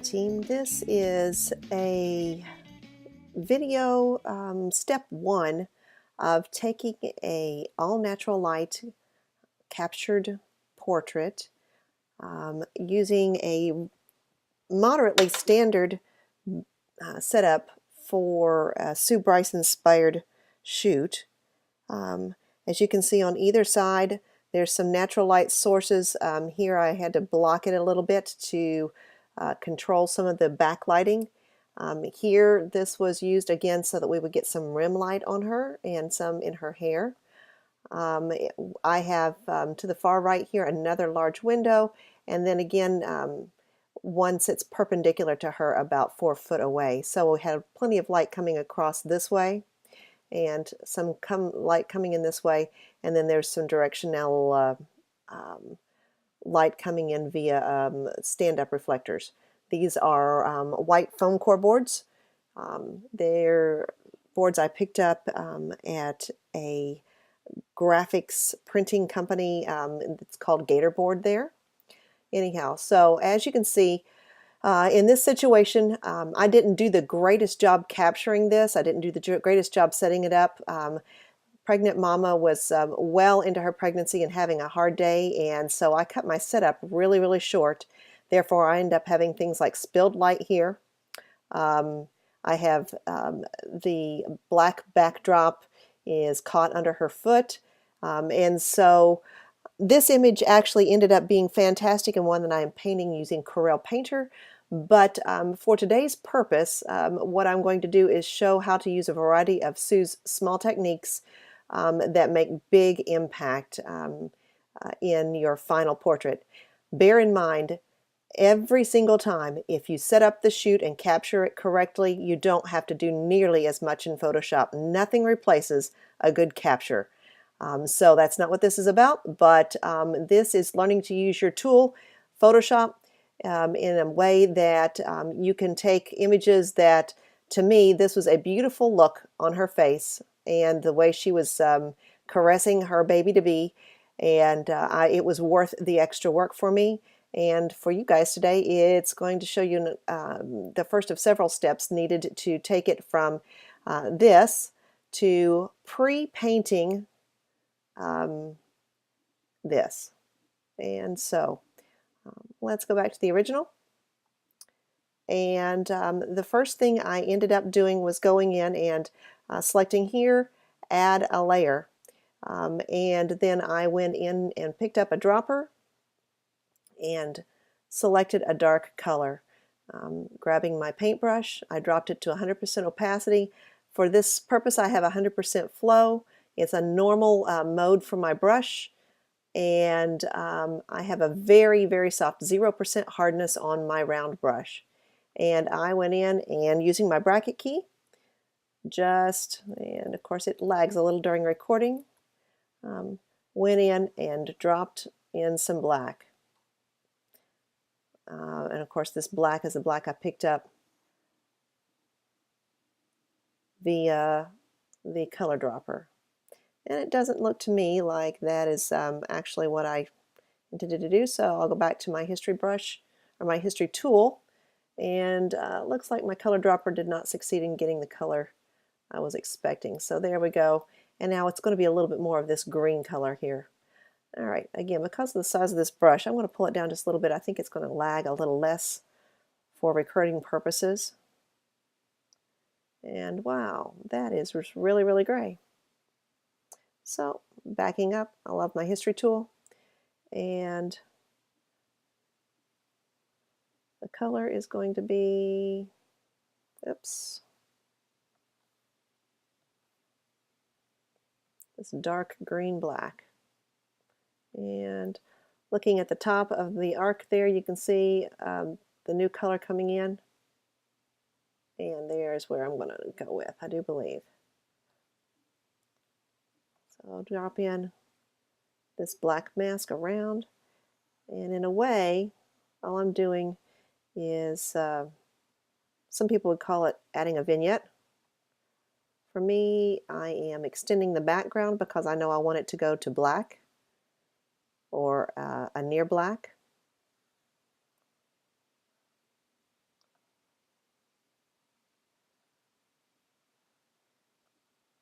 team. This is a video step one of taking a all natural light captured portrait using a moderately standard setup for a Sue Bryce inspired shoot. As you can see on either side, there's some natural light sources. Here I had to block it a little bit to control some of the backlighting. Here this was used again so that we would get some rim light on her and some in her hair. I have to the far right here another large window, and then again one sits perpendicular to her about 4 foot away. So we had plenty of light coming across this way and some light coming in this way, and then there's some directional light coming in via stand-up reflectors. These are white foam core boards. They're boards I picked up at a graphics printing company. It's called Gator Board there. Anyhow, so as you can see, in this situation, I didn't do the greatest job capturing this. I didn't do the greatest job setting it up. Pregnant mama was well into her pregnancy and having a hard day, and so I cut my setup really, really short. Therefore, I end up having things like spilled light here. I have the black backdrop is caught under her foot, and so this image actually ended up being fantastic and one that I am painting using Corel Painter. But for today's purpose, what I'm going to do is show how to use a variety of Sue's small techniques that make big impact in your final portrait. Bear in mind, every single time, if you set up the shoot and capture it correctly, you don't have to do nearly as much in Photoshop. Nothing replaces a good capture. So that's not what this is about, but this is learning to use your tool, Photoshop, in a way that you can take images that, to me, this was a beautiful look on her face and the way she was caressing her baby-to-be, and it was worth the extra work for me. And for you guys today, it's going to show you the first of several steps needed to take it from this to pre-painting this. And so let's go back to the original. And the first thing I ended up doing was going in and selecting here, add a layer. And then I went in and picked up a dropper and selected a dark color. Grabbing my paintbrush, I dropped it to 100% opacity. For this purpose, I have 100% flow. It's a normal mode for my brush, and I have a very, very soft 0% hardness on my round brush. And I went in and using my bracket key, and of course it lags a little during recording, went in and dropped in some black. And of course this black is the black I picked up via the color dropper. And it doesn't look to me like that is actually what I intended to do, so I'll go back to my history brush, or my history tool, and looks like my color dropper did not succeed in getting the color I was expecting. So there we go, and now it's going to be a little bit more of this green color here. Alright, again, because of the size of this brush, I'm going to pull it down just a little bit. I think it's going to lag a little less for recording purposes. And wow, that is really, really gray. So backing up, I love my history tool, and the color is going to be, oops, this dark green black. And looking at the top of the arc there, you can see the new color coming in, and there's where I'm going to go with, I do believe. So I'll drop in this black mask around, and in a way, all I'm doing is, some people would call it adding a vignette. For me, I am extending the background because I know I want it to go to black or a near black.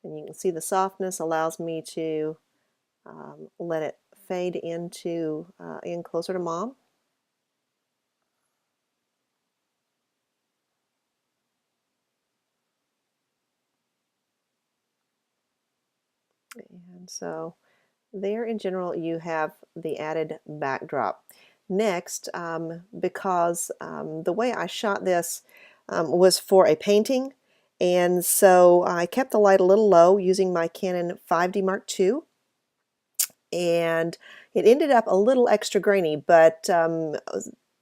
And you can see the softness allows me to let it fade into in closer to mom. And so there in general you have the added backdrop. Next, because the way I shot this was for a painting, and so I kept the light a little low using my Canon 5D Mark II, and it ended up a little extra grainy, but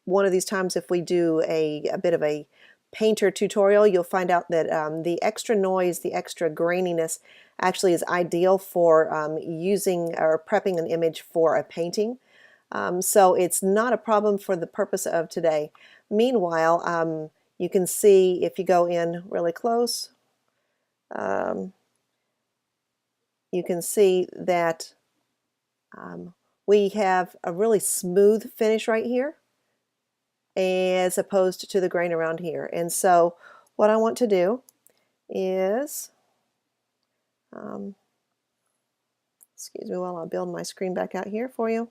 one of these times if we do a bit of a painter tutorial, you'll find out that the extra noise, the extra graininess actually is ideal for using or prepping an image for a painting. So it's not a problem for the purpose of today. Meanwhile, you can see if you go in really close, you can see that we have a really smooth finish right here as opposed to the grain around here. And so what I want to do is, excuse me while I build my screen back out here for you.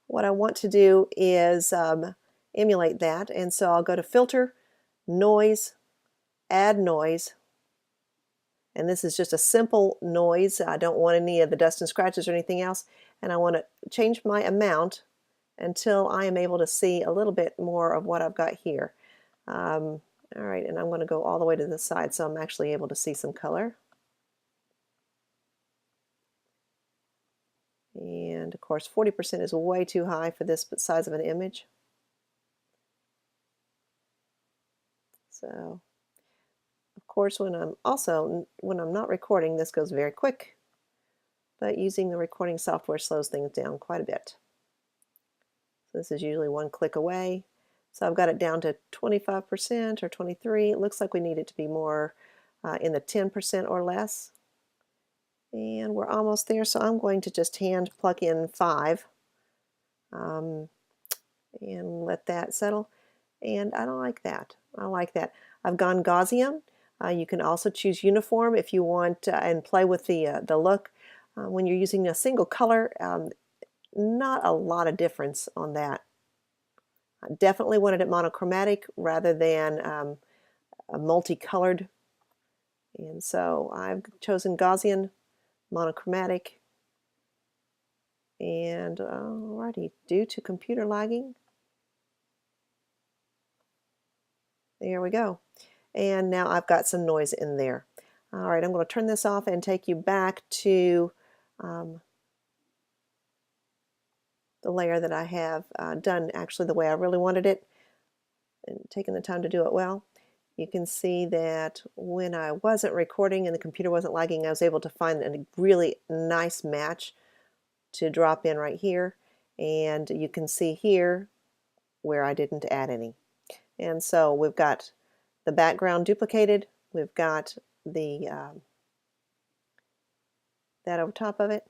What I want to do is emulate that, and so I'll go to Filter, Noise, Add Noise, and this is just a simple noise. I don't want any of the dust and scratches or anything else, and I want to change my amount until I am able to see a little bit more of what I've got here. All right, and I'm going to go all the way to the side so I'm actually able to see some color. And of course 40% is way too high for this size of an image. So of course when I'm not recording, this goes very quick, but using the recording software slows things down quite a bit. So this is usually one click away. So I've got it down to 25% or 23%. It looks like we need it to be more in the 10% or less. And we're almost there, so I'm going to just hand plug in 5 and let that settle. And I don't like that. I like that. I've gone Gaussian. You can also choose uniform if you want and play with the look. When you're using a single color, not a lot of difference on that. I definitely wanted it monochromatic rather than a multicolored. And so I've chosen Gaussian, monochromatic, and alrighty, due to computer lagging, there we go. And now I've got some noise in there. All right, I'm going to turn this off and take you back to the layer that I have done actually the way I really wanted it and taken the time to do it well. You can see that when I wasn't recording and the computer wasn't lagging, I was able to find a really nice match to drop in right here. And you can see here where I didn't add any. And so we've got the background duplicated. We've got the that over top of it.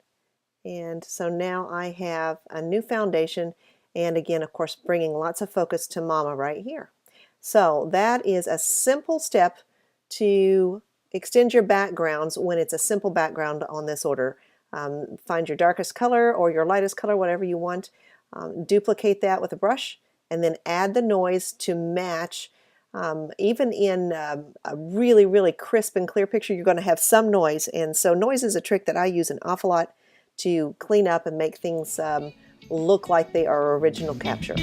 And so now I have a new foundation, and again, of course, bringing lots of focus to Mama right here. So that is a simple step to extend your backgrounds when it's a simple background on this order. Find your darkest color or your lightest color, whatever you want. Duplicate that with a brush, and then add the noise to match. Even in a really, really crisp and clear picture, you're going to have some noise. And so noise is a trick that I use an awful lot to clean up and make things look like they are original capture.